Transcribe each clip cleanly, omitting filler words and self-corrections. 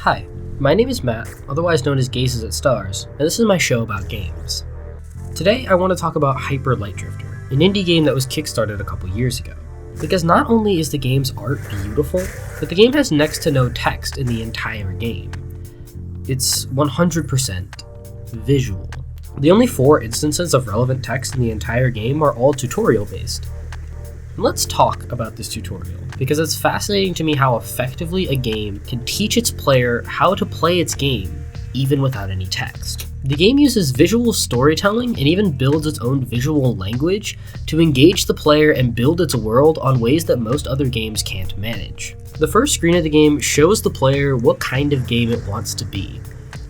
Hi, my name is Matt, otherwise known as GazesAtStars, and this is my show about games. Today I want to talk about Hyper Light Drifter, an indie game that was kickstarted a couple years ago. Because not only is the game's art beautiful, but the game has next to no text in the entire game. It's 100% visual. The only 4 instances of relevant text in the entire game are all tutorial based. Let's talk about this tutorial, because it's fascinating to me how effectively a game can teach its player how to play its game, even without any text. The game uses visual storytelling and even builds its own visual language to engage the player and build its world on ways that most other games can't manage. The first screen of the game shows the player what kind of game it wants to be.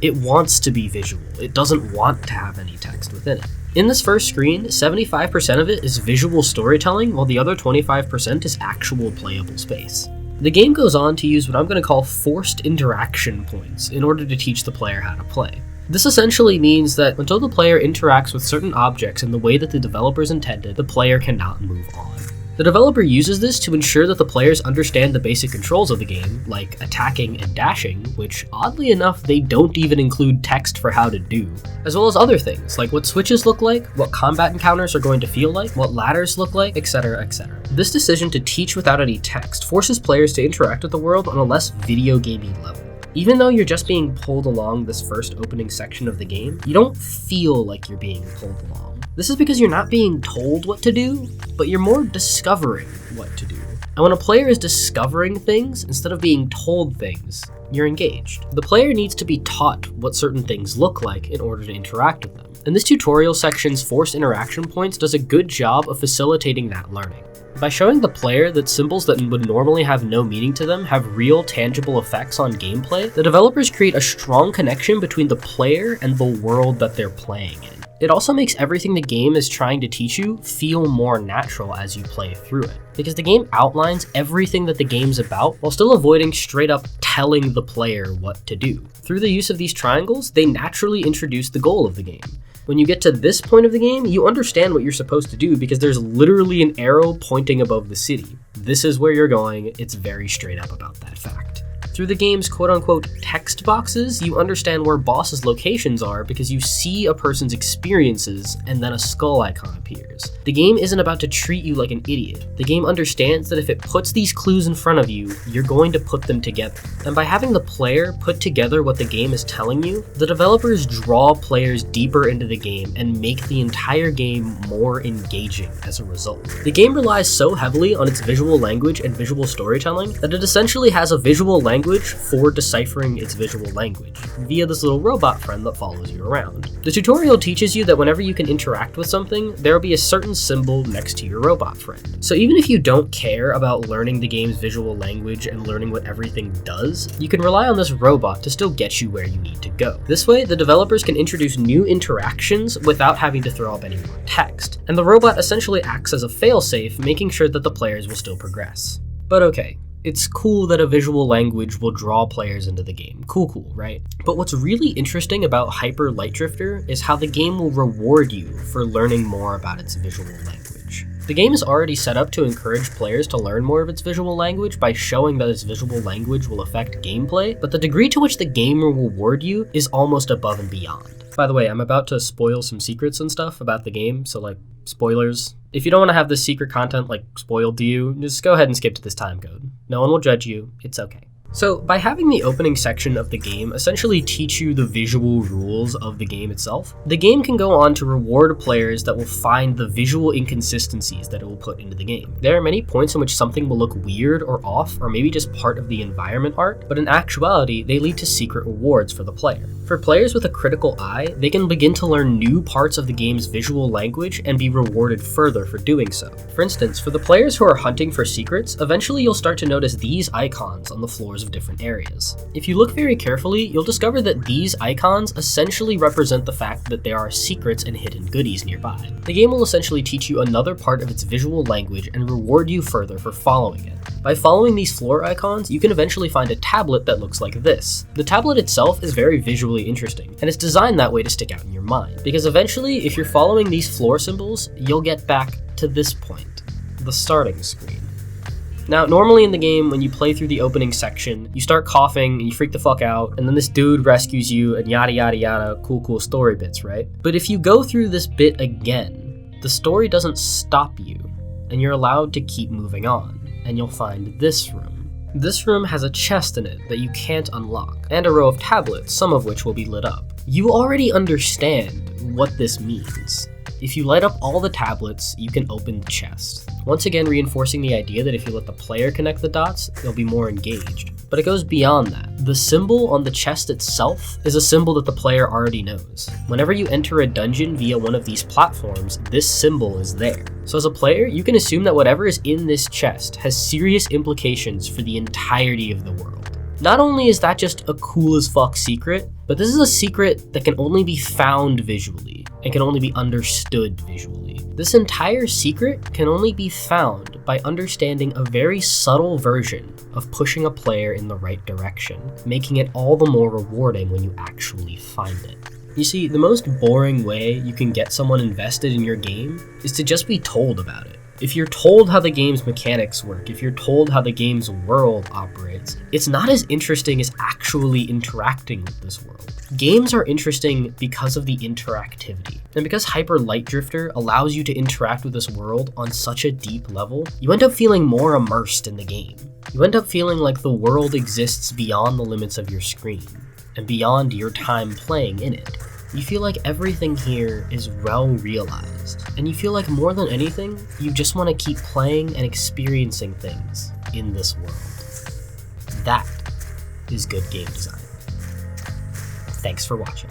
It wants to be visual, it doesn't want to have any text within it. In this first screen, 75% of it is visual storytelling, while the other 25% is actual playable space. The game goes on to use what I'm going to call forced interaction points in order to teach the player how to play. This essentially means that until the player interacts with certain objects in the way that the developers intended, the player cannot move on. The developer uses this to ensure that the players understand the basic controls of the game, like attacking and dashing, which oddly enough they don't even include text for how to do, as well as other things like what switches look like, what combat encounters are going to feel like, what ladders look like, etc, etc. This decision to teach without any text forces players to interact with the world on a less video gamey level. Even though you're just being pulled along this first opening section of the game, you don't feel like you're being pulled along. This is because you're not being told what to do, but you're more discovering what to do. And when a player is discovering things instead of being told things, you're engaged. The player needs to be taught what certain things look like in order to interact with them. And this tutorial section's forced interaction points does a good job of facilitating that learning. By showing the player that symbols that would normally have no meaning to them have real, tangible effects on gameplay, the developers create a strong connection between the player and the world that they're playing in. It also makes everything the game is trying to teach you feel more natural as you play through it, because the game outlines everything that the game's about while still avoiding straight up telling the player what to do. Through the use of these triangles, they naturally introduce the goal of the game. When you get to this point of the game, you understand what you're supposed to do because there's literally an arrow pointing above the city. This is where you're going, it's very straight up about that fact. Through the game's quote-unquote text boxes, you understand where bosses' locations are because you see a person's experiences and then a skull icon appears. The game isn't about to treat you like an idiot. The game understands that if it puts these clues in front of you, you're going to put them together. And by having the player put together what the game is telling you, the developers draw players deeper into the game and make the entire game more engaging as a result. The game relies so heavily on its visual language and visual storytelling that it essentially has a visual language for deciphering its visual language, via this little robot friend that follows you around. The tutorial teaches you that whenever you can interact with something, there will be a certain symbol next to your robot friend. So even if you don't care about learning the game's visual language and learning what everything does, you can rely on this robot to still get you where you need to go. This way, the developers can introduce new interactions without having to throw up any more text, and the robot essentially acts as a failsafe, making sure that the players will still progress. But okay, it's cool that a visual language will draw players into the game. Cool, right? But what's really interesting about Hyper Light Drifter is how the game will reward you for learning more about its visual language. The game is already set up to encourage players to learn more of its visual language by showing that its visual language will affect gameplay, but the degree to which the game will reward you is almost above and beyond. By the way, I'm about to spoil some secrets and stuff about the game, so like, spoilers. If you don't want to have this secret content like spoiled to you, just go ahead and skip to this time code. No one will judge you, it's okay. So by having the opening section of the game essentially teach you the visual rules of the game itself, the game can go on to reward players that will find the visual inconsistencies that it will put into the game. There are many points in which something will look weird or off, or maybe just part of the environment art, but in actuality, they lead to secret rewards for the player. For players with a critical eye, they can begin to learn new parts of the game's visual language and be rewarded further for doing so. For instance, for the players who are hunting for secrets, eventually you'll start to notice these icons on the floors of different areas. If you look very carefully, you'll discover that these icons essentially represent the fact that there are secrets and hidden goodies nearby. The game will essentially teach you another part of its visual language and reward you further for following it. By following these floor icons, you can eventually find a tablet that looks like this. The tablet itself is very visually interesting, and it's designed that way to stick out in your mind, because eventually, if you're following these floor symbols, you'll get back to this point, the starting screen. Now, normally in the game, when you play through the opening section, you start coughing and you freak the fuck out, and then this dude rescues you and yada yada yada, cool story bits, right? But if you go through this bit again, the story doesn't stop you, and you're allowed to keep moving on, and you'll find this room. This room has a chest in it that you can't unlock, and a row of tablets, some of which will be lit up. You already understand what this means. If you light up all the tablets, you can open the chest. Once again, reinforcing the idea that if you let the player connect the dots, they'll be more engaged. But it goes beyond that. The symbol on the chest itself is a symbol that the player already knows. Whenever you enter a dungeon via one of these platforms, this symbol is there. So as a player, you can assume that whatever is in this chest has serious implications for the entirety of the world. Not only is that just a cool as fuck secret, but this is a secret that can only be found visually and can only be understood visually. This entire secret can only be found by understanding a very subtle version of pushing a player in the right direction, making it all the more rewarding when you actually find it. You see, the most boring way you can get someone invested in your game is to just be told about it. If you're told how the game's mechanics work, if you're told how the game's world operates, it's not as interesting as actually interacting with this world. Games are interesting because of the interactivity. And because Hyper Light Drifter allows you to interact with this world on such a deep level, you end up feeling more immersed in the game. You end up feeling like the world exists beyond the limits of your screen, and beyond your time playing in it. You feel like everything here is well realized, and you feel like more than anything, you just want to keep playing and experiencing things in this world. That is good game design. Thanks for watching.